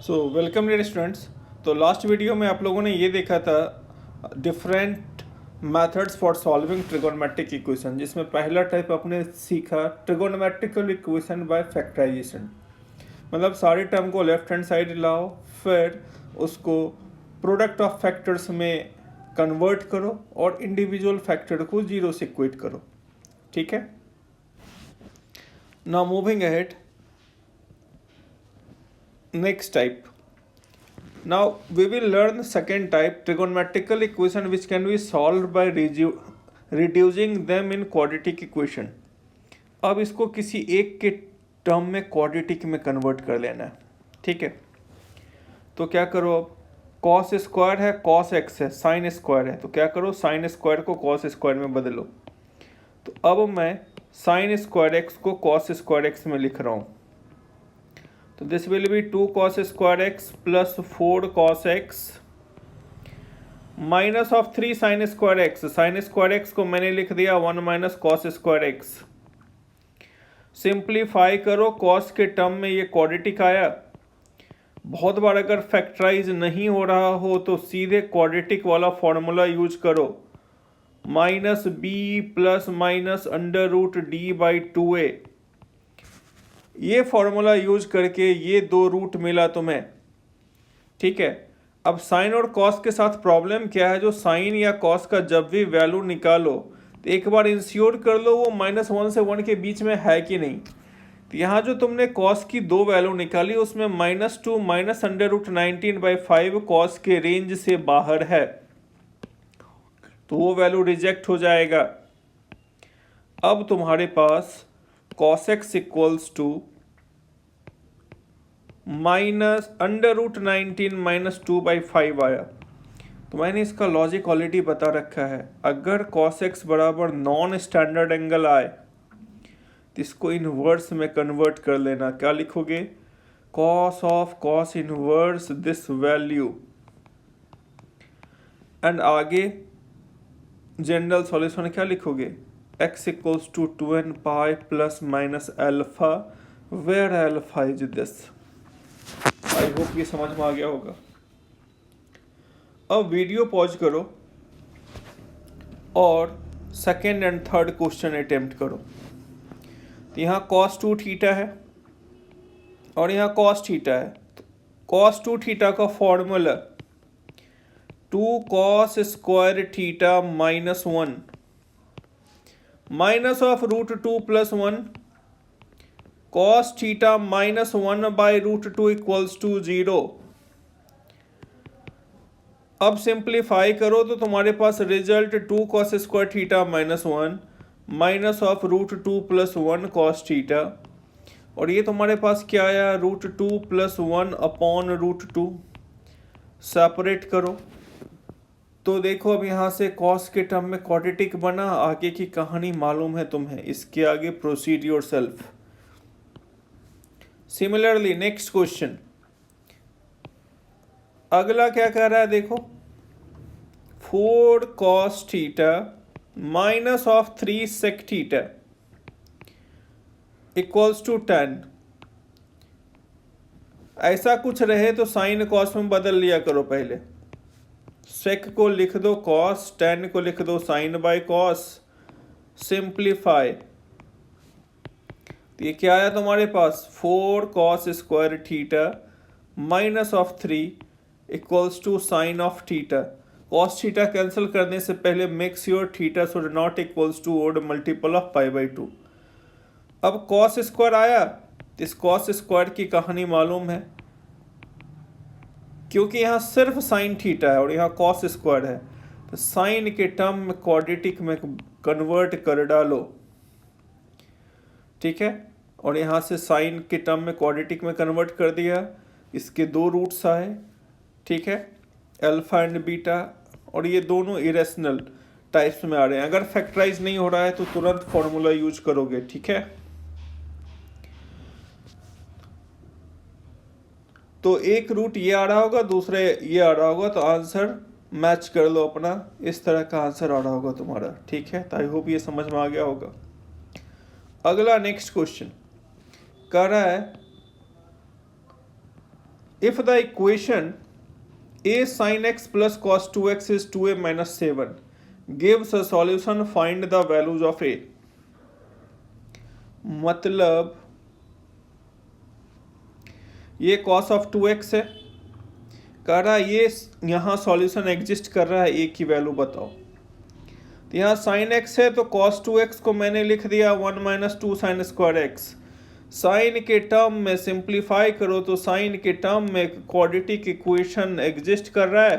Welcome dear students. तो last video में आप लोगों ने ये देखा था different methods for solving trigonometric equation, जिसमें पहला टाइप आपने सीखा ट्रिगोनोमेट्रिकल इक्वेशन बाय फैक्टराइजेशन। मतलब सारे टर्म को लेफ्ट हैंड साइड लाओ, फिर उसको प्रोडक्ट ऑफ फैक्टर्स में कन्वर्ट करो और इंडिविजुअल फैक्टर को जीरो से इक्वेट करो। ठीक है, now moving ahead, next type. Now we will learn second type, trigonometrical equation which can be solved by reducing them in quadratic equation. अब इसको किसी एक के टर्म में क्वाड्रेटिक में कन्वर्ट कर लेना है। ठीक है, तो क्या करो, अब कॉस स्क्वायर है, कॉस एक्स है, साइन स्क्वायर है, तो क्या करो साइन स्क्वायर को कॉस स्क्वायर में बदलो। तो अब मैं साइन स्क्वायर एक्स को कॉस स्क्वायर एक्स में लिख रहा हूँ। तो this will be 2 cos square x plus 4 cos x minus of 3 sine square x. Sine square x को मैंने लिख दिया 1 minus cos square x. Simplify करो, कॉस के टर्म में ये क्वाड्रेटिक आया। बहुत बार अगर फैक्टराइज नहीं हो रहा हो तो सीधे क्वाड्रेटिक वाला फॉर्मूला यूज करो, minus B plus minus under root d by 2a। ये फॉर्मूला यूज करके ये दो रूट मिला तुम्हें। ठीक है, अब साइन और कॉस के साथ प्रॉब्लम क्या है, जो साइन या कॉस का जब भी वैल्यू निकालो तो एक बार इंश्योर कर लो वो -1 से 1 के बीच में है कि नहीं। तो यहाँ जो तुमने कॉस की दो वैल्यू निकाली उसमें -2 माइनस अंडर रूट 19/5 कॉस के रेंज से बाहर है, तो वो वैल्यू रिजेक्ट हो जाएगा। अब तुम्हारे पास cos x equals to minus under root 19 minus 2/5 आया। तो मैंने इसका लॉजिक ऑलरेडी बता रखा है। अगर cos x बराबर नॉन स्टैंडर्ड एंगल आए तो इसको इनवर्स में कन्वर्ट कर लेना। क्या लिखोगे, cos of cos inverse this value, and आगे जनरल सॉल्यूशन क्या लिखोगे, x equals to 2n pi plus minus alpha, where alpha is this. I hope ये समझ में आ गया होगा। अब वीडियो पॉज करो और second and third question attempt करो। तो यहाँ cos 2 थीटा है और यहाँ cos थीटा है। तो cos 2 थीटा का formula 2 cos square theta -1 minus of root 2 plus 1 cos theta -1 by root 2 equals to 0। अब सिंप्लीफाई करो तो तुम्हारे पास result 2 cos square theta -1 minus of root 2 plus 1 cos theta, और ये तुम्हारे पास क्या आया, root 2 plus 1 upon root 2। Separate करो तो देखो अब यहाँ से cos के टर्म में क्वाड्रेटिक बना। आगे की कहानी मालूम है तुम्हें, इसके आगे proceed yourself. Similarly next question, अगला क्या कह रहा है देखो, 4 cos theta minus of 3 sec theta equals to 10। ऐसा कुछ रहे तो साइन कॉस में बदल लिया करो। पहले सेक को लिख दो कॉस, 10 को लिख दो साइन बाय कॉस, सिंप्लीफाई। तो ये क्या आया तुम्हारे पास, 4 cos square theta minus of 3 equals to sine of theta. Cos theta cancel करने से पहले make sure theta should not equals to odd multiple of π/2। अब cos स्क्वायर आया, इस cos स्क्वायर की कहानी मालूम है, क्योंकि यहाँ सिर्फ साइन थीटा है और यहाँ cos स्क्वायर है, तो साइन के टर्म में क्वाड्रेटिक में कन्वर्ट कर डालो। ठीक है, और यहाँ से साइन के टर्म में क्वाड्रेटिक में कन्वर्ट कर दिया। इसके दो रूट्स आए, ठीक है, अल्फा एंड बीटा, और ये दोनों इरेशनल टाइप्स में आ रहे हैं। अगर फैक्टराइज नहीं हो रहा है तो तुरंत फॉर्मूला यूज करोगे। ठीक है, तो एक रूट ये आ रहा होगा, दूसरे ये आ रहा होगा, तो आंसर मैच कर लो अपना। इस तरह का आंसर आ रहा होगा तुम्हारा। ठीक है, तो आई होप ये समझ में आ गया होगा। अगला नेक्स्ट क्वेश्चन कह रहा है if the equation a sin x plus cos 2x is 2a minus 7 gives a solution, find the values of a। मतलब ये cos of 2x है, कह रहा है ये यहाँ सॉल्यूशन एग्जिस्ट कर रहा है, a की वैल्यू बताओ। तो यहाँ sin x है तो cos 2x को मैंने लिख दिया 1 minus 2 sine square x। Sine के टर्म में सिंप्लीफाई करो तो साइन के टर्म में क्वाड्रेटिक इक्वेशन एग्जिस्ट कर रहा है।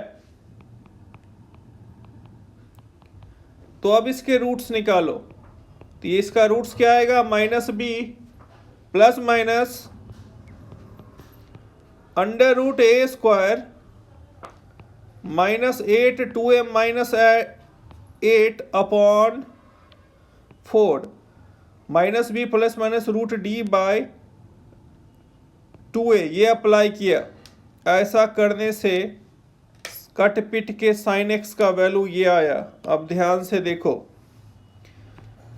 तो अब इसके रूट्स निकालो, तो ये इसका रूट्स क्या आएगा, minus B plus minus under root A square minus 8 2m minus 8 upon 4 minus B plus minus root D by 2a, ये अप्लाई किया। ऐसा करने से कट पिट के साइन एक्स का वैल्यू ये आया। अब ध्यान से देखो,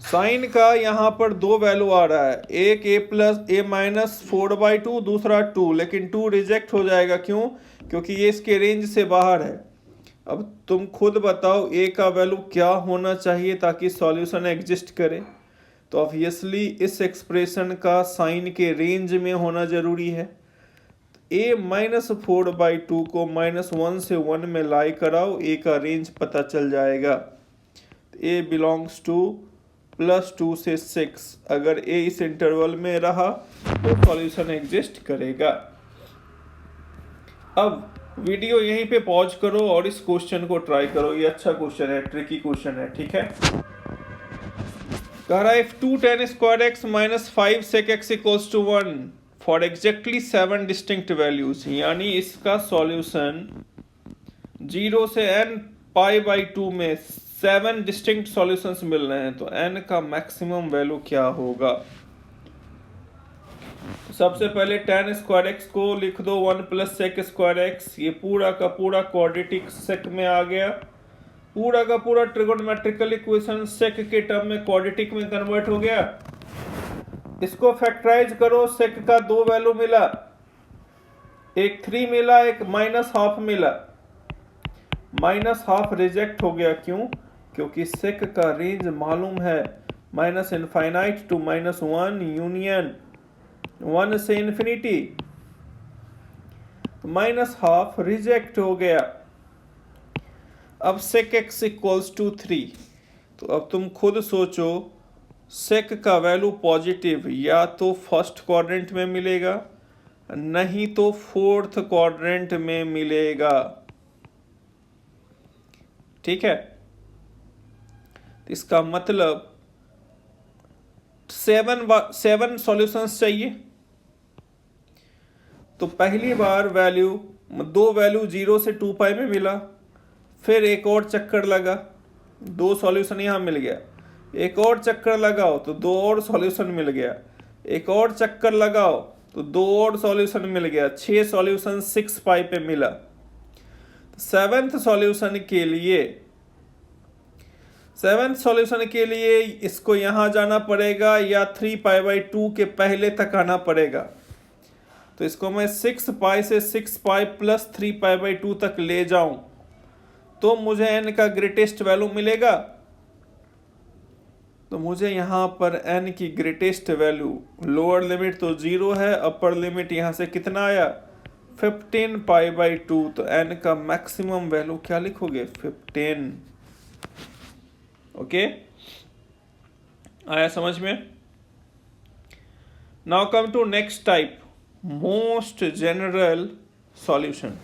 साइन का यहाँ पर दो वैल्यू आ रहा है, एक a प्लस ए माइनस 4/2, दूसरा 2, लेकिन 2 रिजेक्ट हो जाएगा। क्यों? क्योंकि ये इसके रेंज से बाहर है। अब तुम खुद बताओ a का वैल्यू क्या होना चाहिए ताकि सॉल्यूशन एग्जिस्ट करे। तो ऑब्वियसली इस एक्सप्रेशन का साइन के रेंज में होना जरूरी है। a माइनस 4/2 को -1 से 1 में लाई कराओ, a का रेंज पता चल जाएगा। a बिलोंग्स टू +2 से 6। अगर a इस इंटरवल में रहा तो सॉल्यूशन एग्जिस्ट करेगा। अब वीडियो यहीं पे पॉज करो और इस क्वेश्चन को ट्राई करो। ये अच्छा क्वेश्चन है, ट्रिकी क्वेश्चन है, ठीक है। कह रहा है if 2 tan square x minus 5 sec x equals to 1 for exactly 7 distinct values, यानी इसका सॉल्यूशन 0 से n π/2 में 7 डिस्टिंक्ट सॉल्यूशंस मिल रहे हैं, तो n का मैक्सिमम वैल्यू क्या होगा। सबसे पहले tan स्क्वायर x को लिख दो 1 प्लस सेक स्क्वायर x। ये पूरा का पूरा क्वाड्रेटिक सेक में आ गया, पूरा का पूरा ट्रिगोनोमेट्रिकल इक्वेशन सेक के टर्म में क्वाड्रेटिक में कन्वर्ट हो गया। इसको फैक्टराइज करो, सेक का दो वैल्यू मिला, एक 3 मिला, एक -½ मिला। -½ रिजेक्ट हो गया। क्यों? क्योंकि सेक का रेंज मालूम है, -∞ टू -1 यूनियन 1 से इन्फिनिटी। -½ रिजेक्ट हो गया। अब sec x इक्वल्स टू 3। तो अब तुम खुद सोचो, sec का वैल्यू पॉजिटिव या तो फर्स्ट क्वाड्रेंट में मिलेगा, नहीं तो फोर्थ क्वाड्रेंट में मिलेगा, ठीक है। इसका मतलब 7 सॉल्यूशंस चाहिए। तो पहली बार दो वैल्यू 0 से 2π में मिला, फिर एक और चक्कर लगा, 2 सॉल्यूशन यहाँ मिल गया। एक और चक्कर लगाओ तो 2 और सॉल्यूशन मिल गया, एक और चक्कर लगाओ तो 2 और सॉल्यूशन मिल गया, 6 सॉल्यूशन 6π पे मिला। 7th सॉल्यूशन के लिए इसको यहाँ जाना पड़ेगा या 3π/2 के पहले तक आना पड़ेगा। तो इसको मैं 6π से 6π प्लस 3π/2 तक ले जाऊं तो मुझे n का ग्रेटेस्ट वैल्यू मिलेगा। तो मुझे यहाँ पर n की ग्रेटेस्ट वैल्यू, लोअर लिमिट तो 0 है, अपर लिमिट यहाँ से कितना आया 15π/2, तो n का मैक्सिमम वैल्यू क्या लिखोगे 15। ओके, आया समझ में। Now come to next type, most general solution.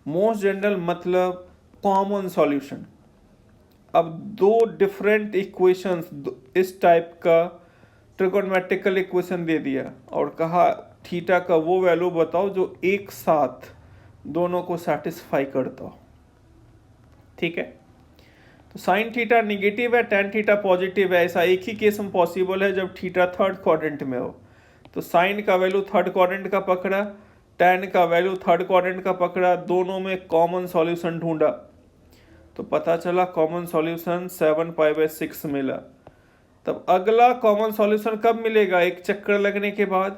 Most general मतलब कॉमन सॉल्यूशन। अब 2 डिफरेंट इक्वेशंस, इस टाइप का ट्रिगोनोमेट्रिकल इक्वेशन दे दिया और कहा थीटा का वो वैल्यू बताओ जो एक साथ दोनों को सेटिस्फाई करता हो, ठीक है। तो साइन थीटा निगेटिव है, टेन थीटा पॉजिटिव है। ऐसा एक ही केस में पॉसिबल है जब थीटा थर्ड क्वाड्रेंट में हो। तो साइन का वैल्यू थर्ड क्वाड्रेंट का पकड़ा, टेन का वैल्यू थर्ड क्वाड्रेंट का पकड़ा, दोनों में कॉमन सॉल्यूशन ढूंढा तो पता चला कॉमन सॉल्यूशन 7π/6 मिला। तब अगला कॉमन सॉल्यूशन कब मिलेगा, एक चक्कर लगने के बाद।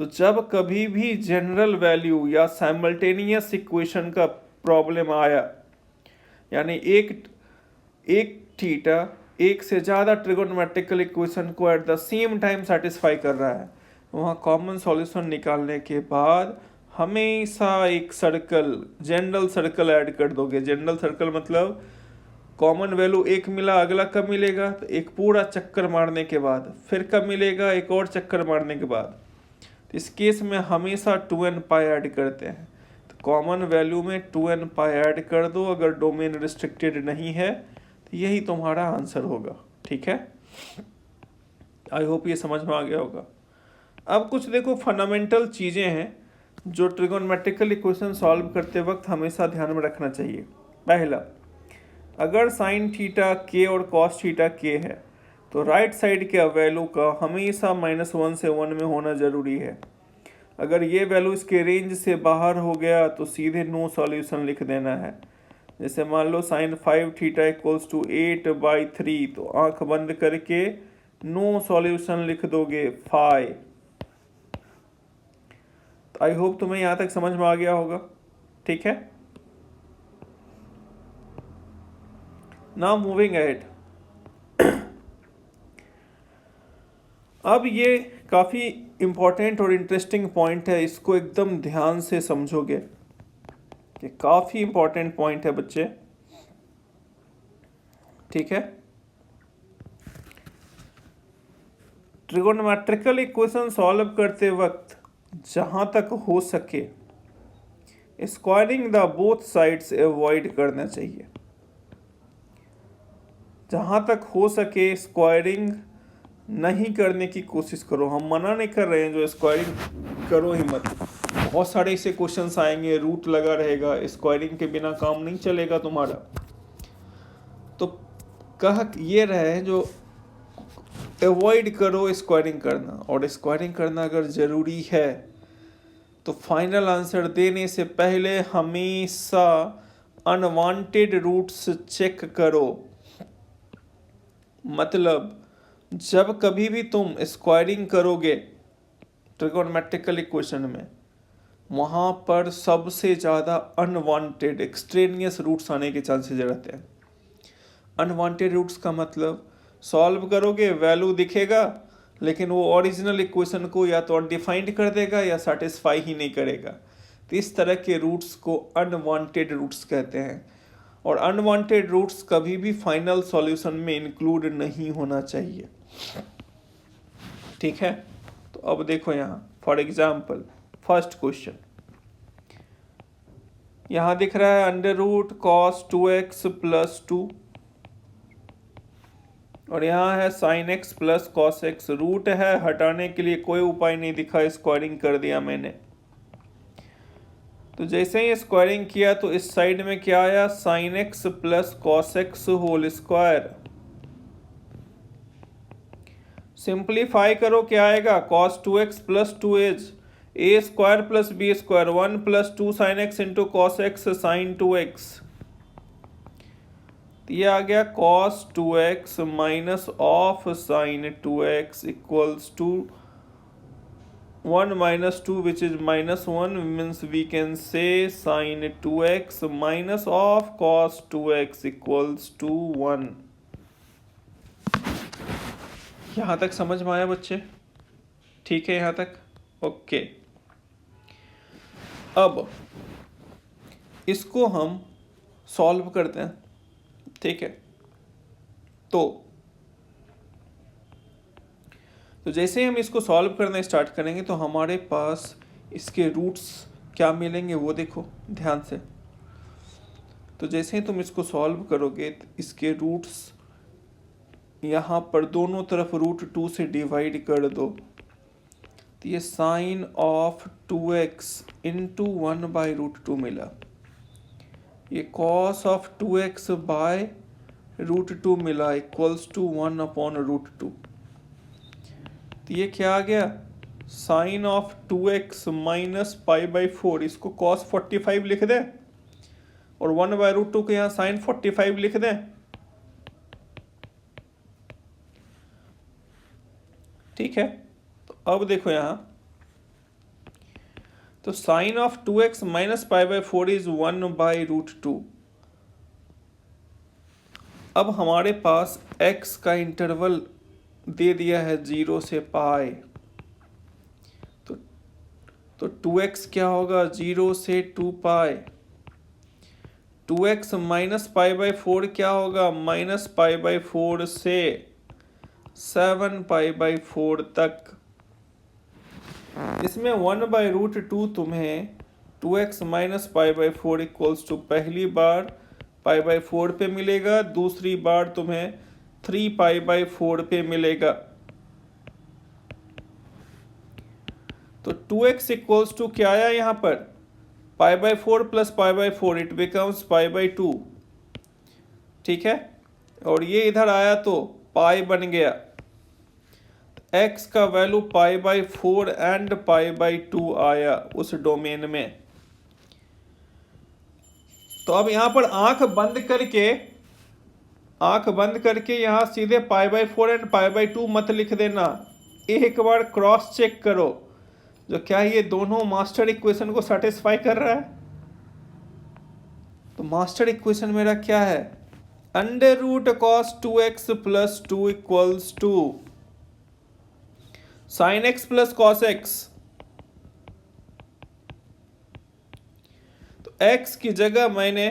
तो जब कभी भी जनरल वैल्यू या साइमल्टेनियस इक्वेशन का प्रॉब्लम आया, यानी एक एक थीटा एक से ज़्यादा ट्रिगोनोमेट्रिकल इक्वेशन को at the same time satisfy कर रहा है, वहाँ कॉमन सॉल्यूशन निकालने के बाद हमेशा एक सर्कल, जनरल सर्कल ऐड कर दोगे। जनरल सर्कल मतलब कॉमन वैल्यू एक मिला, अगला कब मिलेगा, तो एक पूरा चक्कर मारने के बाद, फिर कब मिलेगा, एक और चक्कर मारने के बाद। तो इस केस में हमेशा 2n पाई ऐड करते हैं, तो कॉमन वैल्यू में 2n पाई ऐड कर दो अगर डोमेन रिस्ट्रिक्टेड नहीं है, तो यही तुम्हारा आंसर होगा। ठीक है, आई होप ये समझ में आ गया होगा। अब कुछ देखो फंडामेंटल चीज़ें हैं जो ट्रिगोनोमेट्रिकल इक्वेशन सॉल्व करते वक्त हमेशा ध्यान में रखना चाहिए। पहला, अगर साइन थीटा के और कॉस थीटा के है तो राइट साइड के वैल्यू का हमेशा -1 से 1 में होना ज़रूरी है। अगर ये वैल्यू इसके रेंज से बाहर हो गया तो सीधे नो सॉल्यूशन लिख देना है। जैसे मान लो साइन 5 थीटा इक्वल्स टू 8/3, तो आंख बंद करके नो सॉल्यूशन लिख दोगे 5। तो आई होप तुम्हें यहाँ तक समझ में आ गया होगा। ठीक है, नाउ मूविंग अहेड। अब ये काफ़ी इम्पोर्टेंट और इंटरेस्टिंग पॉइंट है, इसको एकदम ध्यान से समझोगे, ये काफ़ी इम्पोर्टेंट पॉइंट है बच्चे। ठीक है, ट्रिगोनोमेट्रिकल इक्वेशन सॉल्व करते वक्त जहाँ तक हो सके squaring the both sides avoid करना चाहिए। जहाँ तक हो सके स्क्वायरिंग नहीं करने की कोशिश करो। हम मना नहीं कर रहे हैं, जो स्क्वायरिंग करो ही मत। बहुत सारे ऐसे क्वेश्चंस आएंगे, रूट लगा रहेगा, स्क्वायरिंग के बिना काम नहीं चलेगा तुम्हारा। तो कह ये रहे जो अवॉइड करो स्क्वायरिंग करना, और स्क्वायरिंग करना अगर ज़रूरी है तो फाइनल आंसर देने से पहले हमेशा अनवांटेड रूट्स चेक करो। मतलब जब कभी भी तुम स्क्वायरिंग करोगे ट्रिगोनोमेट्रिकल इक्वेशन में, वहाँ पर सबसे ज़्यादा अनवांटेड एक्सट्रेनियस रूट्स आने के चांसेस रहते हैं। अनवांटेड रूट्स का मतलब सॉल्व करोगे वैल्यू दिखेगा, लेकिन वो ओरिजिनल इक्वेशन को या तो अनडिफाइंड कर देगा या सेटिस्फाई ही नहीं करेगा। तो इस तरह के रूट्स को अनवांटेड रूट्स कहते हैं, और अनवांटेड रूट्स कभी भी फाइनल सॉल्यूशन में इंक्लूड नहीं होना चाहिए। ठीक है, तो अब देखो यहाँ फॉर एग्जाम्पल फर्स्ट क्वेश्चन यहाँ दिख रहा है √cos 2x + 2, और यहाँ है sin x + cos x। Root है, हटाने के लिए कोई उपाय नहीं दिखा, स्क्वायरिंग कर दिया मैंने। तो जैसे ही स्क्वायरिंग किया तो इस साइड में क्या आया, sin x + cos x whole square. Simplify करो, क्या आएगा, cos 2x + 2a² + b² 1 + 2 sin x × cos x sin 2x। ये आ गया cos 2x - sin 2x = 1 - 2 which is -1, means we can say sin 2x - cos 2x = 1। यहाँ तक समझ में आया बच्चे? ठीक है यहाँ तक? ओके। अब इसको हम सॉल्व करते हैं। ठीक है, तो जैसे ही हम इसको सॉल्व करना स्टार्ट करेंगे तो हमारे पास इसके रूट्स क्या मिलेंगे वो देखो ध्यान से। तो जैसे ही तुम इसको सॉल्व करोगे तो इसके रूट्स यहाँ पर दोनों तरफ √2 से डिवाइड कर दो, तो ये sin of 2x × 1/√2 मिला। ये cos of 2x / √2 मिला = 1/√2। तो ये क्या आ गया, sin of 2x - π/4, इसको cos 45 लिख दें, और 1/√2 के यहाँ sin 45 लिख दें। ठीक है, तो अब देखो यहाँ तो sine of 2x minus pi by 4 is 1/√2। अब हमारे पास x का इंटरवल दे दिया है 0 से पाई, तो 2x क्या होगा 0 से 2 पाई। 2x माइनस पाई बाई 4 क्या होगा माइनस पाई बाई 4 से 7 पाई बाई 4 तक। इसमें 1/√2 तुम्हें 2x minus pi by 4 equals to पहली बार पाई बाई 4 पे मिलेगा, दूसरी बार तुम्हें 3 पाई बाई 4 पे मिलेगा। तो 2x इक्वल्स टू क्या आया यहाँ पर पाई by 4 plus pi by 4, it becomes pi by 2। ठीक है, और ये इधर आया तो पाई बन गया। x का value pi by 4 and pi by 2 आया उस डोमेन में। तो अब यहां पर आंख बंद करके यहां सीधे पाई बाई 4 एंड पाई बाई 2 मत लिख देना, एक बार क्रॉस चेक करो जो क्या ये दोनों मास्टर इक्वेशन को सेटिस्फाई कर रहा है। तो मास्टर इक्वेशन मेरा क्या है under root cos 2x plus 2 equals to sine x plus cos x। तो x की जगह मैंने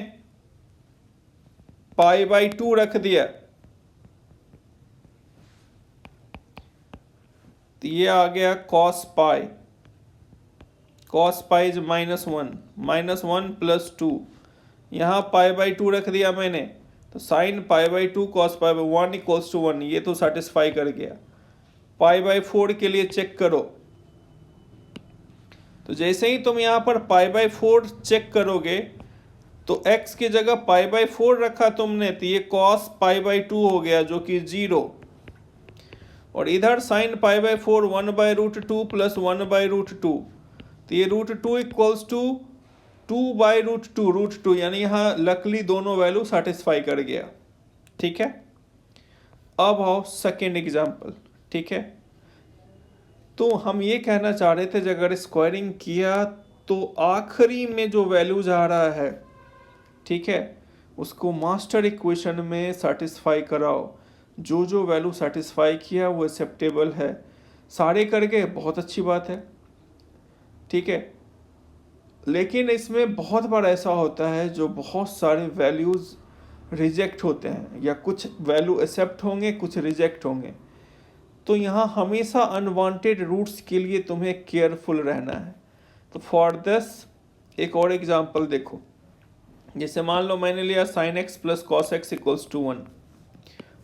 पाई बाई 2 रख दिया, तो ये आ गया कॉस पाई इज -1 प्लस 2, यहाँ पाई बाई 2 रख दिया मैंने, तो sine pi by 2 cos pi by 1 equals to 1, ये तो सेटिस्फाई कर गया। पाई बाई 4 के लिए चेक करो, तो जैसे ही तुम यहाँ पर पाई बाई 4 चेक करोगे तो x की जगह पाई बाई 4 रखा तुमने, तो ये कॉस पाई बाई 2 हो गया जो कि 0, और इधर साइन पाई बाई 4 1/√2 प्लस 1/√2, तो ये √2 इक्वल्स टू 2/√2, यानी यहाँ लकली दोनों वैल्यू सेटिस्फाई कर गया। ठीक है, अब आओ सेकेंड एग्जाम्पल। ठीक है, तो हम ये कहना चाह रहे थे जब अगर स्क्वायरिंग किया तो आखिरी में जो वैल्यू जा रहा है, ठीक है, उसको मास्टर इक्वेशन में सेटिस्फाई कराओ। जो वैल्यू सेटिस्फाई किया वो एक्सेप्टेबल है, सारे करके बहुत अच्छी बात है। ठीक है, लेकिन इसमें बहुत बार ऐसा होता है जो बहुत सारे वैल्यूज़ रिजेक्ट होते हैं, या कुछ वैल्यू एक्सेप्ट होंगे कुछ रिजेक्ट होंगे, तो यहाँ हमेशा अनवांटेड रूट्स के लिए तुम्हें केयरफुल रहना है। तो फॉर दिस एक और एग्जांपल देखो, जैसे मान लो मैंने लिया sine x plus cos x equals to 1,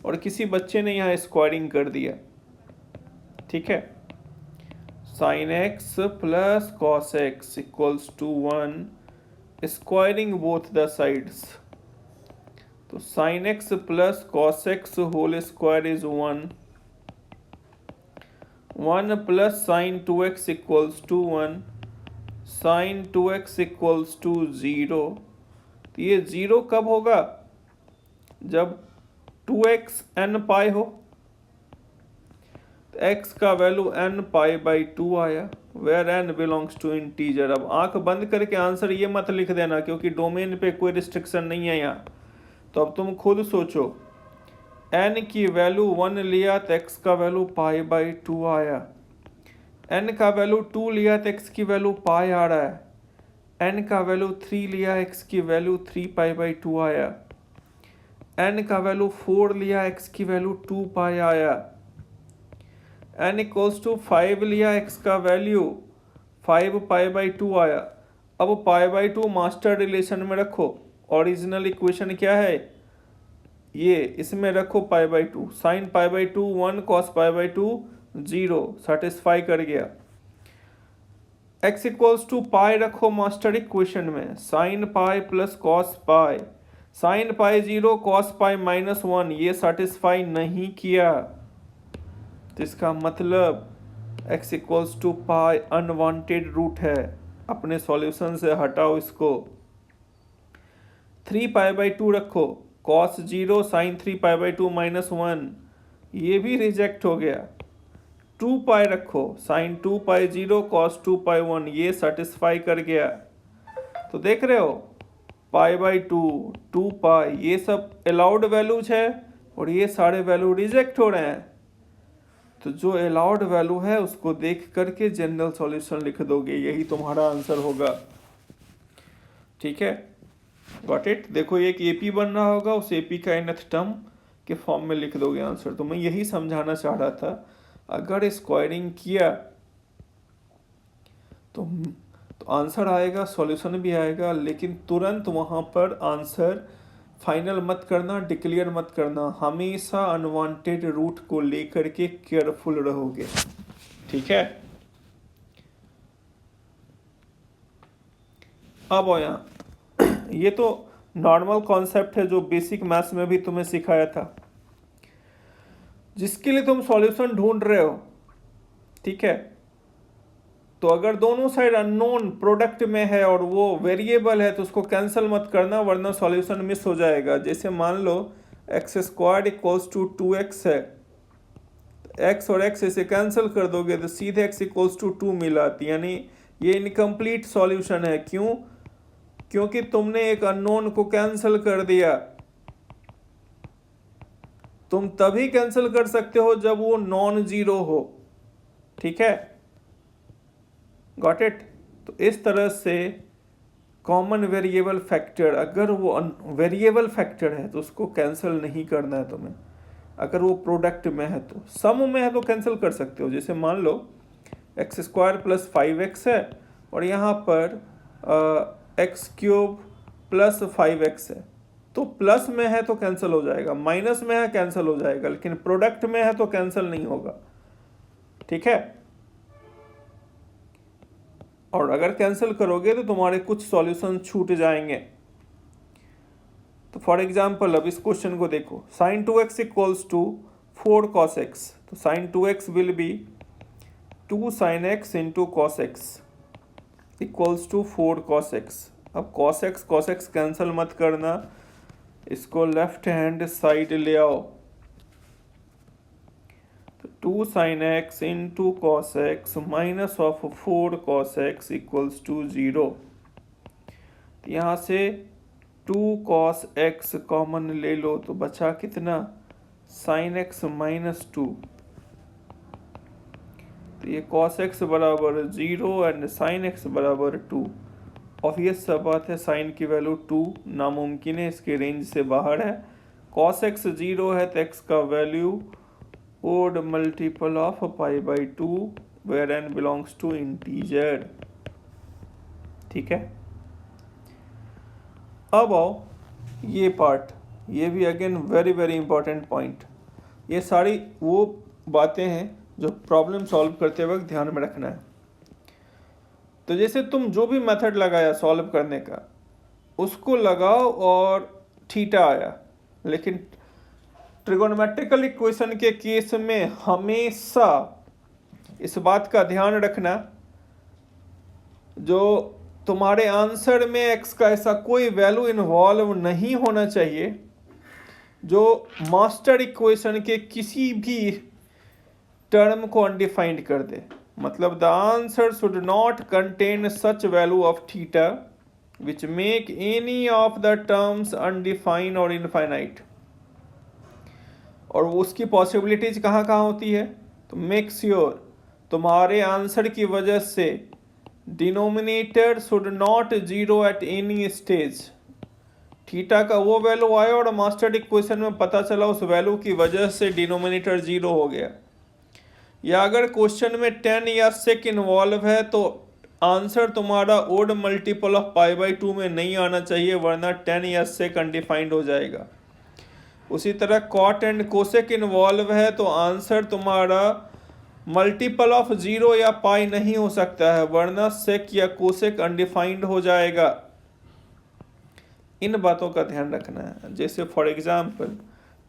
और किसी बच्चे ने यहाँ स्क्वायरिंग कर दिया। ठीक है, sine x plus cos x equals to 1, squaring both the sides, तो sine x plus cos x whole square is 1 plus sine 2x equals to 1, sine 2x equals to 0। तो ये 0 कब होगा जब 2x n पाई हो, तो x का value n pi by 2 आया, where n belongs to integer. अब आंख बंद करके आंसर ये मत लिख देना क्योंकि डोमेन पे कोई रिस्ट्रिक्शन नहीं है यहाँ, तो अब तुम खुद सोचो, n की वैल्यू 1 लिया तो x का वैल्यू पाई बाई 2 आया, n का वैल्यू 2 लिया तो x की वैल्यू पाई आ रहा है, n का वैल्यू 3 लिया x की वैल्यू 3 पाई बाई 2 आया, n का वैल्यू 4 लिया x की वैल्यू 2 पाई आया, n इक्वल्स टू 5 लिया x का वैल्यू 5 पाई बाई 2 आया। अब पाई बाई 2 मास्टर रिलेशन में रखो, ओरिजिनल इक्वेशन क्या है ये, इसमें रखो pi by 2, sine pi by 2 1 cos pi by 2 0, satisfy कर गया। x इक्वल्स टू पाई रखो मास्टर इक्वेशन में, sine pi plus cos pi, sine pi 0 cos pi -1, ये सेटिस्फाई नहीं किया, तो इसका मतलब x equals to pi unwanted root है, अपने सॉल्यूशन से हटाओ इसको। 3 पाई बाई 2 रखो, cos 0 साइन 3 पाई बाई 2 -1, ये भी रिजेक्ट हो गया। 2 पाई रखो, साइन 2 पाई 0 कॉस 2 पाई 1, ये सेटिस्फाई कर गया। तो देख रहे हो पाई बाई 2, 2 पाई, ये सब अलाउड वैल्यूज है और ये सारे वैल्यू रिजेक्ट हो रहे हैं। तो जो अलाउड वैल्यू है उसको देख करके जनरल सॉल्यूशन लिख दोगे, यही तुम्हारा आंसर होगा। ठीक है, गॉट इट। देखो एक एपी बन रहा होगा, उस एपी का nth टर्म के फॉर्म में लिख दोगे आंसर। तो मैं यही समझाना चाह रहा था, अगर स्क्वायरिंग किया तो आंसर आएगा, सॉल्यूशन भी आएगा, लेकिन तुरंत वहां पर आंसर फाइनल मत करना, डिक्लेयर मत करना। हमेशा अनवांटेड रूट को लेकर के केयरफुल रहोगे। ठीक है, अब आओ यहाँ। ये तो नॉर्मल कॉन्सेप्ट है जो बेसिक मैथ्स में भी तुम्हें सिखाया था, जिसके लिए तुम सॉल्यूशन ढूंढ रहे हो। ठीक है, तो अगर दोनों साइड अननोन प्रोडक्ट में है और वो वेरिएबल है तो उसको कैंसिल मत करना, वरना सॉल्यूशन मिस हो जाएगा। जैसे मान लो x squared equals to 2x है, एक्स और एक्स इसे कैंसिल कर दोगे तो सीधे एक्स इक्वल्स टू 2 मिला, यानी ये इनकम्प्लीट सॉल्यूशन है। क्यों? क्योंकि तुमने एक अननोन को कैंसिल कर दिया। तुम तभी कैंसिल कर सकते हो जब वो नॉन जीरो हो। ठीक है, गॉट इट। तो इस तरह से कॉमन वेरिएबल फैक्टर, अगर वो वेरिएबल फैक्टर है तो उसको कैंसिल नहीं करना है तुम्हें। अगर वो प्रोडक्ट में है तो, सम में है तो कैंसिल कर सकते हो। जैसे मान लो एक्स स्क्वायर प्लस 5x है और यहाँ पर एक्स क्यूब प्लस 5x है, तो प्लस में है तो कैंसिल हो जाएगा, माइनस में है कैंसिल हो जाएगा, लेकिन प्रोडक्ट में है तो कैंसिल नहीं होगा। ठीक है, और अगर कैंसिल करोगे तो तुम्हारे कुछ सॉल्यूशन छूट जाएंगे। तो फॉर एग्जांपल अब इस क्वेश्चन को देखो, sine 2x equals to 4 cos x, तो sine 2x will be 2 sin x into cos x equals to 4 cos x। अब cos x कैंसिल मत करना, इसको लेफ्ट हैंड साइड ले आओ। तो 2 sin x into cos x minus of 4 cos x equals to 0। यहाँ से 2 cos x कॉमन ले लो तो बचा कितना, sin x माइनस 2। तो ये cos x बराबर 0 एंड sin x बराबर 2। ऑब्वियस सा बात है, साइन की वैल्यू 2 नामुमकिन है, इसके रेंज से बाहर है। cos x 0 है तो x का value odd multiple of pi by 2 where n belongs to integer। ठीक है, अब आओ ये पार्ट, ये भी again very very important point. ये सारी वो बातें हैं जो प्रॉब्लम सॉल्व करते वक्त ध्यान में रखना है। तो जैसे तुम जो भी मेथड लगाया सॉल्व करने का, उसको लगाओ और थीटा आया, लेकिन ट्रिगोनोमेट्रिकल इक्वेशन के केस में हमेशा इस बात का ध्यान रखना, जो तुम्हारे आंसर में x का ऐसा कोई वैल्यू इन्वॉल्व नहीं होना चाहिए जो मास्टर इक्वेशन के किसी भी टर्म को अनडिफाइंड कर दे। मतलब the answer should not contain such value of theta which make any of the terms undefined और इनफाइनाइट। और उसकी पॉसिबिलिटीज कहाँ कहाँ होती है, तो मेक श्योर तुम्हारे आंसर की वजह से denominator should not zero at any stage. Theta का वो वैल्यू आया और मास्टर इक्वेशन में पता चला उस वैल्यू की वजह से डिनोमिनेटर जीरो हो गया, या अगर क्वेश्चन में 10 या sec इन्वॉल्व है तो आंसर तुम्हारा odd multiple of pi by 2 में नहीं आना चाहिए, वरना 10 या sec अनडिफाइंड हो जाएगा। उसी तरह कॉट एंड कोसेक इन्वॉल्व है तो आंसर तुम्हारा मल्टीपल ऑफ 0 या पाई नहीं हो सकता है, वरना सेक या कोसेक अनडिफाइंड हो जाएगा। इन बातों का ध्यान रखना है। जैसे फॉर एग्जाम्पल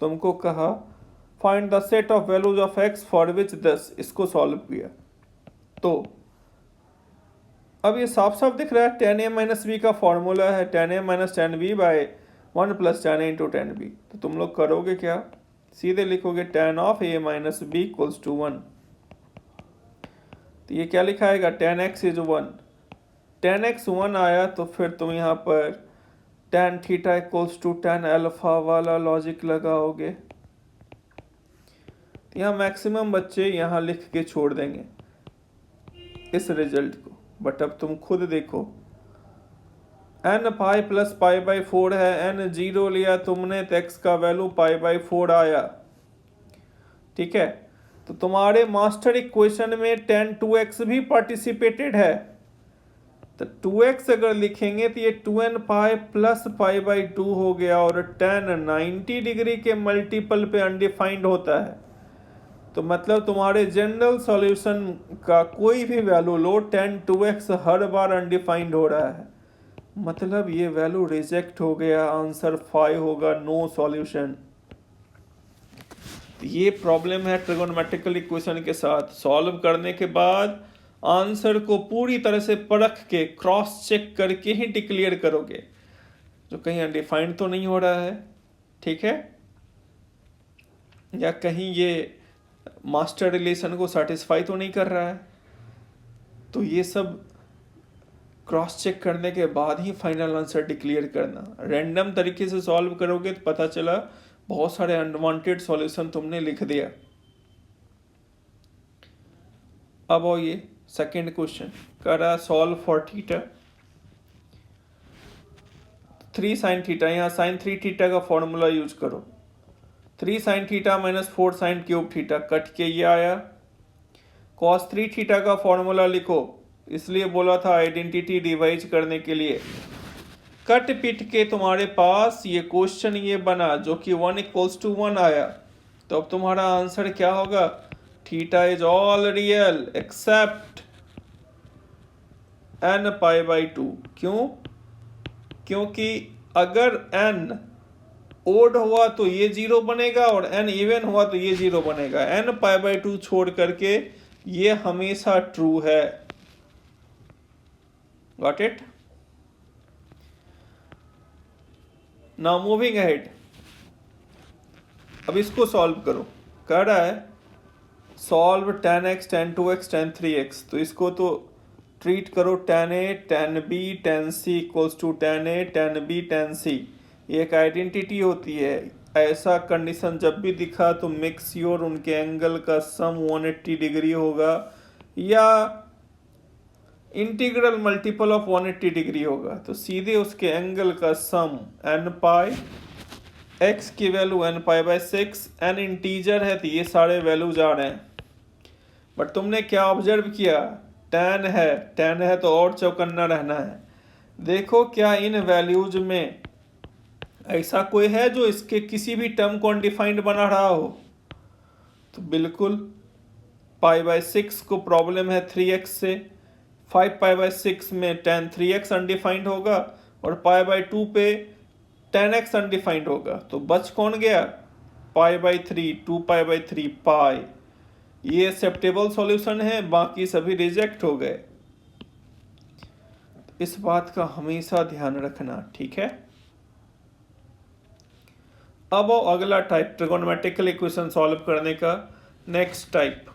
तुमको कहा find the set of values of x for which 10, इसको सॉल्व किया तो अब ये साफ साफ दिख रहा है 10a माइनस बी का फॉर्मूला है 10a minus 10b by 1 plus 10a into 10b। तो तुम लोग करोगे क्या, सीधे लिखोगे tan of a minus b equals to 1। तो ये क्या लिखाएगा, tan x is 1। tan x 1 आया तो फिर तुम यहाँ पर tan theta equals to tan alpha वाला लॉजिक लगाओगे। तो यहाँ मैक्सिमम बच्चे यहाँ लिख के छोड़ देंगे इस रिजल्ट को, बट अब तुम खुद देखो n pi plus pi by 4 है, n 0 लिया तुमने तो x का वैल्यू पाई बाई 4 आया। ठीक है, तो तुम्हारे मास्टर इक्वेशन में tan 2x भी पार्टिसिपेटेड है, तो 2x अगर लिखेंगे तो ये 2n pi plus pi by 2 हो गया, और tan 90 डिग्री के मल्टीपल पे अनडिफाइंड होता है। तो मतलब तुम्हारे जनरल सॉल्यूशन का कोई भी वैल्यू लो, tan 2x हर बार अनडिफाइंड हो रहा है, मतलब ये वैल्यू रिजेक्ट हो गया, आंसर 5 होगा, नो सॉल्यूशन। ये प्रॉब्लम है ट्रिगोनोमेट्रिकल इक्वेशन के साथ। सॉल्व करने के बाद आंसर को पूरी तरह से परख के क्रॉस चेक करके ही डिक्लेयर करोगे, जो कहीं अनडिफाइंड तो नहीं हो रहा है, ठीक है, या कहीं ये मास्टर रिलेशन को सेटिस्फाई तो नहीं कर रहा है। तो ये सब क्रॉस चेक करने के बाद ही फाइनल आंसर डिक्लेयर करना। रैंडम तरीके से सॉल्व करोगे तो पता चला बहुत सारे अनवांटेड सॉल्यूशन तुमने लिख दिया। अब आओ ये सेकेंड क्वेश्चन करा, solve for theta 3 sin theta. यहाँ sin 3 थीटा का फॉर्मूला यूज करो, 3 sin theta minus 4 sin cube theta, cut के ये आया। cos 3 थीटा का फॉर्मूला लिखो, इसलिए बोला था आइडेंटिटी डिवाइज करने के लिए। कट पिट के तुम्हारे पास ये क्वेश्चन ये बना जो कि 1 इक्वल्स टू 1 आया, तो अब तुम्हारा आंसर क्या होगा, theta is all real except n pi by 2। क्यों, क्योंकि अगर n ओड हुआ तो ये 0 बनेगा और n इवन हुआ तो ये 0 बनेगा, n पाई बाई 2 छोड़ करके ये हमेशा ट्रू है। Got it. Now moving ahead, अब इसको सॉल्व करो। कह रहा है solve tan x tan 2x tan 3x, तो इसको तो ट्रीट करो tan a tan b tan c equals to tan a tan b tan c। ये एक आइडेंटिटी होती है, ऐसा कंडीशन जब भी दिखा तो मेक श्योर उनके एंगल का सम 180 डिग्री होगा या इंटीग्रल मल्टीपल ऑफ 180 डिग्री होगा, तो सीधे उसके एंगल का सम n पाई, x की value n pi by 6, n integer है तो ये सारे वैल्यूज आ रहे हैं। बट तुमने क्या ऑब्जर्व किया, tan है तो और चौकन्ना रहना है। देखो क्या इन वैल्यूज में ऐसा कोई है जो इसके किसी भी टर्म को अनडिफाइंड बना रहा हो, तो बिल्कुल पाई बाई 6 को प्रॉब्लम है 3x से, 5 पाई बाई 6 में tan 3x अनडिफाइंड होगा और पाई बाई 2 पे tan x अनडिफाइंड होगा, तो बच कौन गया, पाई बाई 3, 2 पाई बाई 3 पाई। ये एक्सेप्टेबल सॉल्यूशन है, बाकी सभी रिजेक्ट हो गए। इस बात का हमेशा ध्यान रखना, ठीक है। अब अगला टाइप ट्रिगोनोमेट्रिकल इक्वेशन सॉल्व करने का नेक्स्ट टाइप।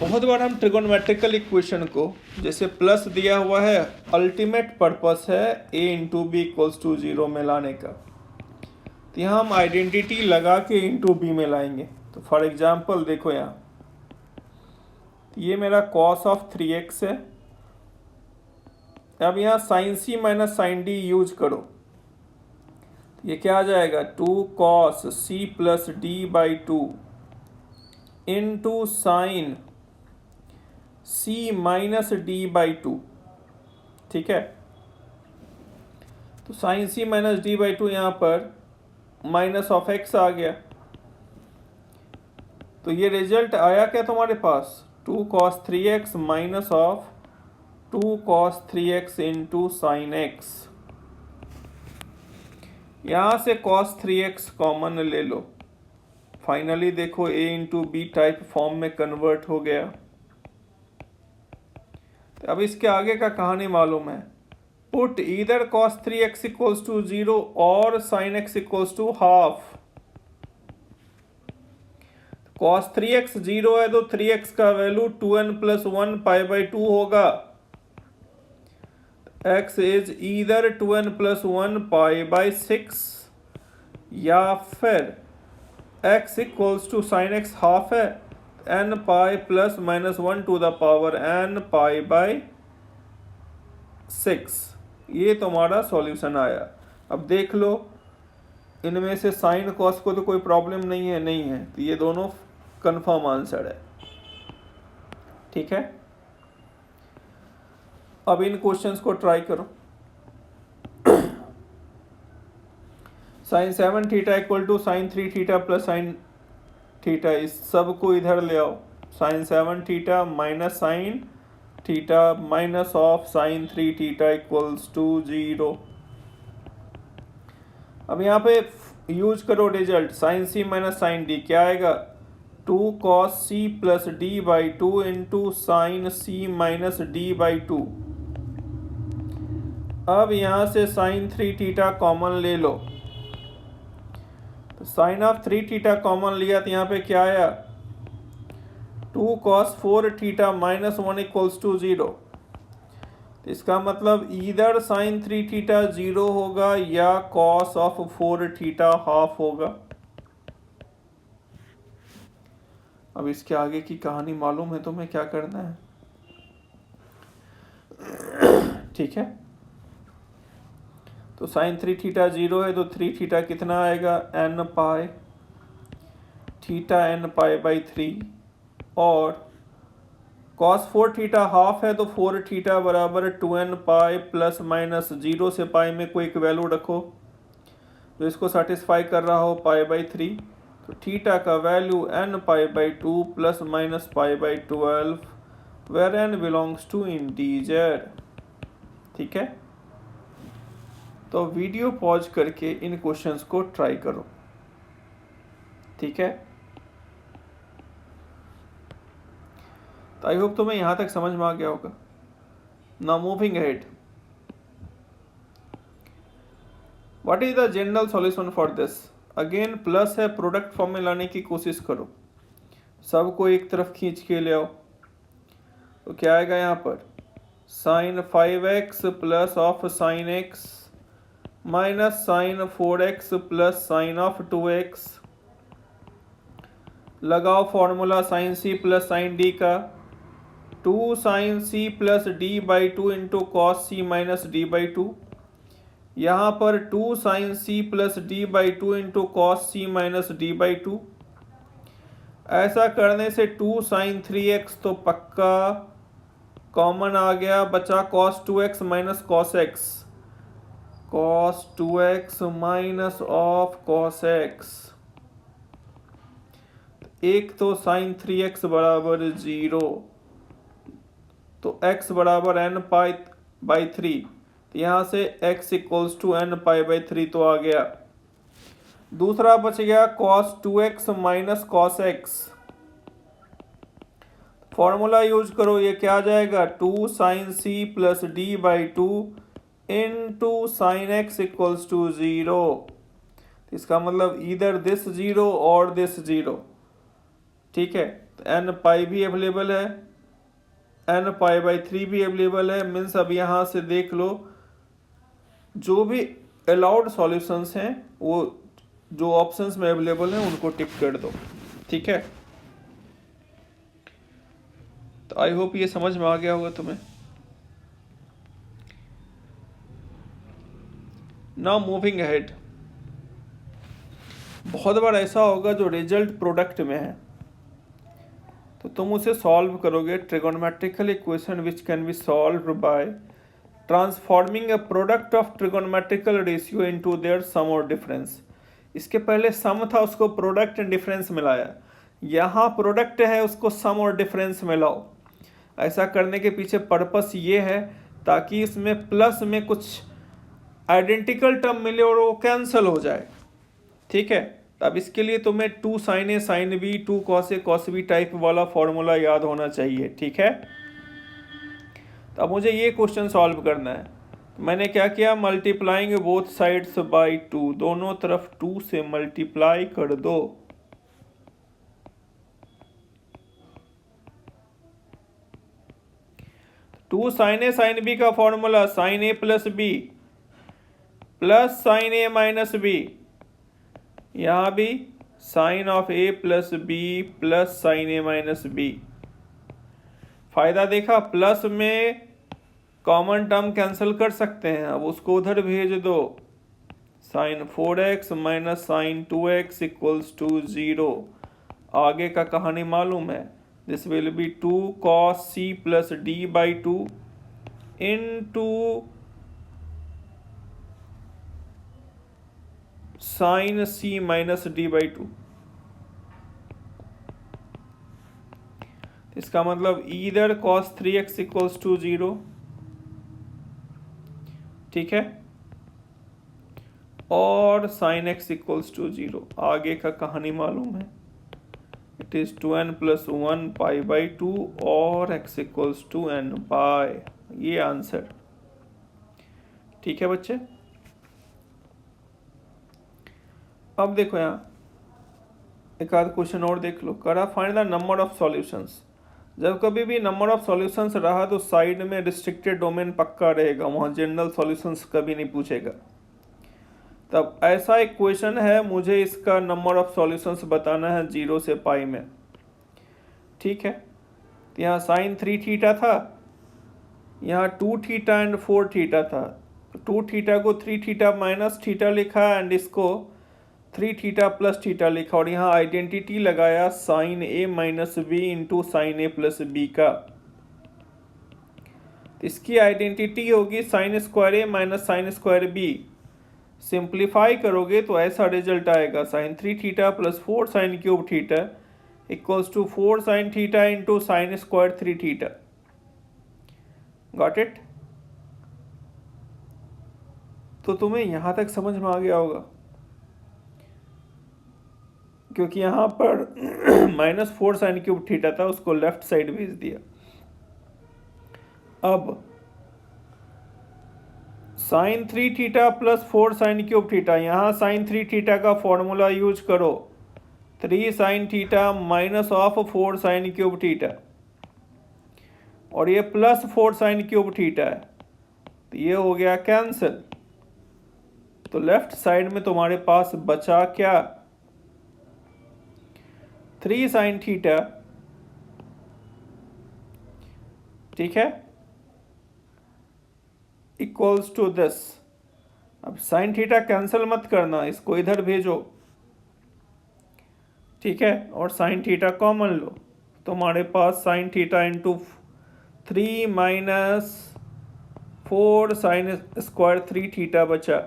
बहुत बार हम ट्रिगोनोमेट्रिकल इक्वेशन को जैसे प्लस दिया हुआ है, अल्टीमेट पर्पस है a into b equals to 0 में लाने का, तो यहाँ हम आइडेंटिटी लगा के इंटू बी में लाएंगे। तो फॉर एग्जांपल देखो यहाँ, ये मेरा cos ऑफ 3x है। अब यहाँ साइन सी माइनस साइन डी यूज करो, ये क्या आ जाएगा, 2 cos c plus d by 2 into sine c minus d by 2, ठीक है। तो sine c minus d by 2 यहाँ पर माइनस ऑफ x आ गया, तो ये रिजल्ट आया क्या तुम्हारे पास, 2 cos 3x minus of 2 cos 3x into sine x। यहाँ से cos 3x कॉमन ले लो, फाइनली देखो a into b type form में कन्वर्ट हो गया। तो अब इसके आगे का कहानी मालूम है, put either cos 3x equals to 0 और sin x equals to half. cos 3x 0 है तो 3x का वैल्यू 2n+1 π/2 होगा। x इज ईदर 2n+1 π/6 या फिर x equals to sine x half है n pi plus minus 1 to the power n π/6। ये तुम्हारा सॉल्यूशन आया। अब देख लो इनमें से साइन कॉस को तो कोई प्रॉब्लम नहीं है, तो ये दोनों कंफर्म आंसर है। ठीक है, अब इन क्वेश्चंस को ट्राई करो। Sine 7 theta equal to sine 3 theta plus sine theta, इस सब को इधर ले आओ। Sine 7 theta minus sine theta minus of sine 3 theta equals to 0। अब यहाँ पे यूज करो रिजल्ट, साइन सी माइनस साइन डी क्या आएगा, 2 cos c plus d/2 into sine सी माइनस d/2। अब यहाँ से साइन 3 थीटा कॉमन ले लो, तो साइन ऑफ 3 थीटा कॉमन लिया तो यहाँ पे क्या आया, 2 cos 4 theta minus 1 equals to 0। इसका मतलब ईदर साइन 3 थीटा 0 होगा या cos ऑफ 4 थीटा हाफ होगा। अब इसके आगे की कहानी मालूम है तुम्हें क्या करना है। ठीक है, तो साइन 3 थीटा 0 है तो 3 थीटा कितना आएगा, n पाई थीटा n π/3 और cos 4 थीटा हाफ है तो 4 थीटा बराबर 2n पाई प्लस माइनस 0 से पाई में कोई एक वैल्यू रखो जो इसको सेटिस्फाई कर रहा हो π/3, तो थीटा का value n π/2 plus minus π/12 where n belongs to integer. ठीक है, तो वीडियो पॉज करके इन क्वेश्चंस को ट्राई करो। ठीक है, तो आई होप तुम्हें यहां तक समझ में आ गया होगा। Now moving ahead, what is the general solution for this. Again plus है, प्रोडक्ट फॉर्म में लाने की कोशिश करो, सबको एक तरफ खींच के ले आओ। तो क्या आएगा यहाँ पर, sine 5x plus of sine x minus sine 4x plus sine of 2x। लगाओ formula sine c plus sine d का, 2 sine c plus d/2 into cos c minus d/2। यहाँ पर 2 sine c plus d/2 into cos c minus d/2। ऐसा करने से 2 sign 3x तो पक्का common आ गया, बचा cos 2x minus cos x, cos 2x minus of cos x। एक तो साइन 3x बराबर 0, तो x बराबर n π/3, तो यहाँ से x इक्वल्स टू n π/3 तो आ गया। दूसरा बच गया cos 2x minus cos x, formula use करो, ये क्या आ जाएगा, 2 sine c plus d/2 into sine x equals to 0। इसका मतलब इधर दिस 0 और दिस 0। ठीक है, तो n पाई भी अवेलेबल है, n π/3 भी अवेलेबल है। मीन्स अब यहाँ से देख लो जो भी अलाउड सॉल्यूशंस हैं वो जो ऑप्शंस में अवेलेबल हैं उनको टिक कर दो। ठीक है, तो आई होप ये समझ में आ गया होगा तुम्हें। नाउ मूविंग अहेड, बहुत बार ऐसा होगा जो रिजल्ट प्रोडक्ट में है तो तुम उसे सॉल्व करोगे। Trigonometrical equation which can be solved by transforming a product of trigonometrical ratio into their sum और डिफरेंस। इसके पहले सम था, उसको प्रोडक्ट एंड डिफरेंस मिलाया, यहाँ प्रोडक्ट है उसको सम और डिफरेंस मिलाओ। ऐसा करने के पीछे पर्पस ये है ताकि इसमें प्लस में कुछ आइडेंटिकल टर्म मिले और वो कैंसिल हो जाए। ठीक है, अब इसके लिए तुम्हें 2 sine a sine B 2 cos A cos B type वाला फॉर्मूला याद होना चाहिए। ठीक है, तो अब मुझे ये क्वेश्चन सॉल्व करना है। मैंने क्या किया, मल्टीप्लाइंग बोथ साइड्स बाय 2, दोनों तरफ 2 से मल्टीप्लाई कर दो। 2 साइन ए साइन बी का फॉर्मूला साइन ए प्लस बी प्लस साइन ए माइनस बी, यहाँ भी sine of a plus b plus sine A minus b. फायदा देखा, प्लस में कॉमन टर्म कैंसिल कर सकते हैं, अब उसको उधर भेज दो। Sine 4x minus sine 2x equals to 0। आगे का कहानी मालूम है, this will be 2 cos c plus d by 2 into sine c minus d by 2। इसका मतलब either cos 3x equals to 0, ठीक है, और साइन x इक्वल्स टू 0। आगे का कहानी मालूम है, it is 2n plus 1 pi by 2 और x इक्वल्स टू n पाई। ये आंसर, ठीक है बच्चे। अब देखो यहाँ एक आध क्वेश्चन और देख लो। करा find the number of solutions. जब कभी भी नंबर ऑफ सॉल्यूशंस रहा तो साइड में रिस्ट्रिक्टेड डोमेन पक्का रहेगा, वहाँ जनरल सॉल्यूशंस कभी नहीं पूछेगा। तब ऐसा एक क्वेश्चन है, मुझे इसका नंबर ऑफ सॉल्यूशंस बताना है 0 से पाई में, ठीक है। तो यहाँ साइन 3 थीटा था, यहाँ 2 थीटा एंड 4 थीटा था। 2 थीटा को 3 थीटा माइनस थीटा लिखा एंड इसको 3 थीटा प्लस थीटा लिखा, और यहाँ आइडेंटिटी लगाया साइन ए माइनस बी इंटू साइन ए प्लस बी का। इसकी आइडेंटिटी होगी sine square A minus sine square B. Simplify करोगे तो ऐसा रिजल्ट आएगा, sine 3 theta plus 4 sine cube theta equals to 4 sine theta into sine square 3 theta. Got it? तो तुम्हें यहां तक समझ में आ गया होगा, क्योंकि यहां पर माइनस 4 साइन क्यूब थीटा था, उसको लेफ्ट साइड भेज दिया। अब sine 3 theta plus 4 sine cube theta, यहाँ साइन 3 थीटा का फॉर्मूला यूज करो, 3 sine theta minus of 4 sine cube theta, और ये प्लस 4 साइन क्यूब थीटा है, तो ये हो गया कैंसिल। तो लेफ्ट साइड में तुम्हारे पास बचा क्या, 3 साइन थीटा, ठीक है, इक्वल्स टू दिस। अब साइन थीटा कैंसिल मत करना, इसको इधर भेजो, ठीक है, और साइन थीटा कॉमन लो, तुम्हारे पास sine theta into 3 minus 4 sine square 3 theta बचा,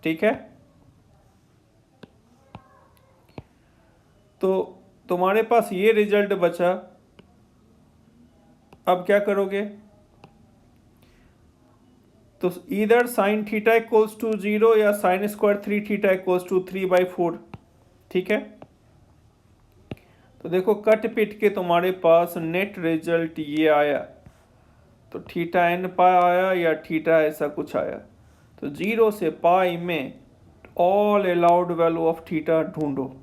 ठीक है। तो तुम्हारे पास ये रिजल्ट बचा। अब क्या करोगे, तो इधर साइन थीटा इक्वल्स टू 0 या sine square 3 theta equals to 3/4, ठीक है। तो देखो कट पिट के तुम्हारे पास नेट रिजल्ट ये आया, तो थीटा n पाई आया या थीटा ऐसा कुछ आया। तो 0 से पाई में all allowed value of theta ढूंढो।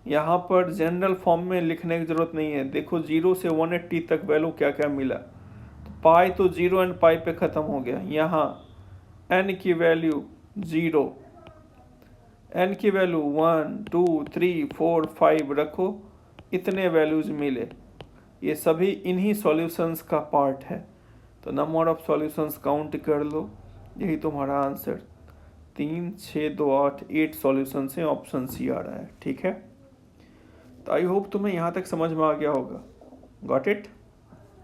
यहाँ पर जनरल फॉर्म में लिखने की जरूरत नहीं है, देखो 0 से 180 तक वैल्यू क्या क्या मिला। तो पाई तो 0 एंड पाई पे ख़त्म हो गया, यहाँ n की वैल्यू 0, n की वैल्यू 1 2 3 4 5 रखो, इतने वैल्यूज मिले। ये सभी इन्हीं सॉल्यूशंस का पार्ट है। तो नंबर ऑफ सॉल्यूशंस काउंट कर लो, यही तुम्हारा आंसर 3 6 2 8 8 सॉल्यूशन से ऑप्शन सी आ रहा है, ठीक है। तो आई होप तुम्हें यहाँ तक समझ में आ गया होगा। Got it?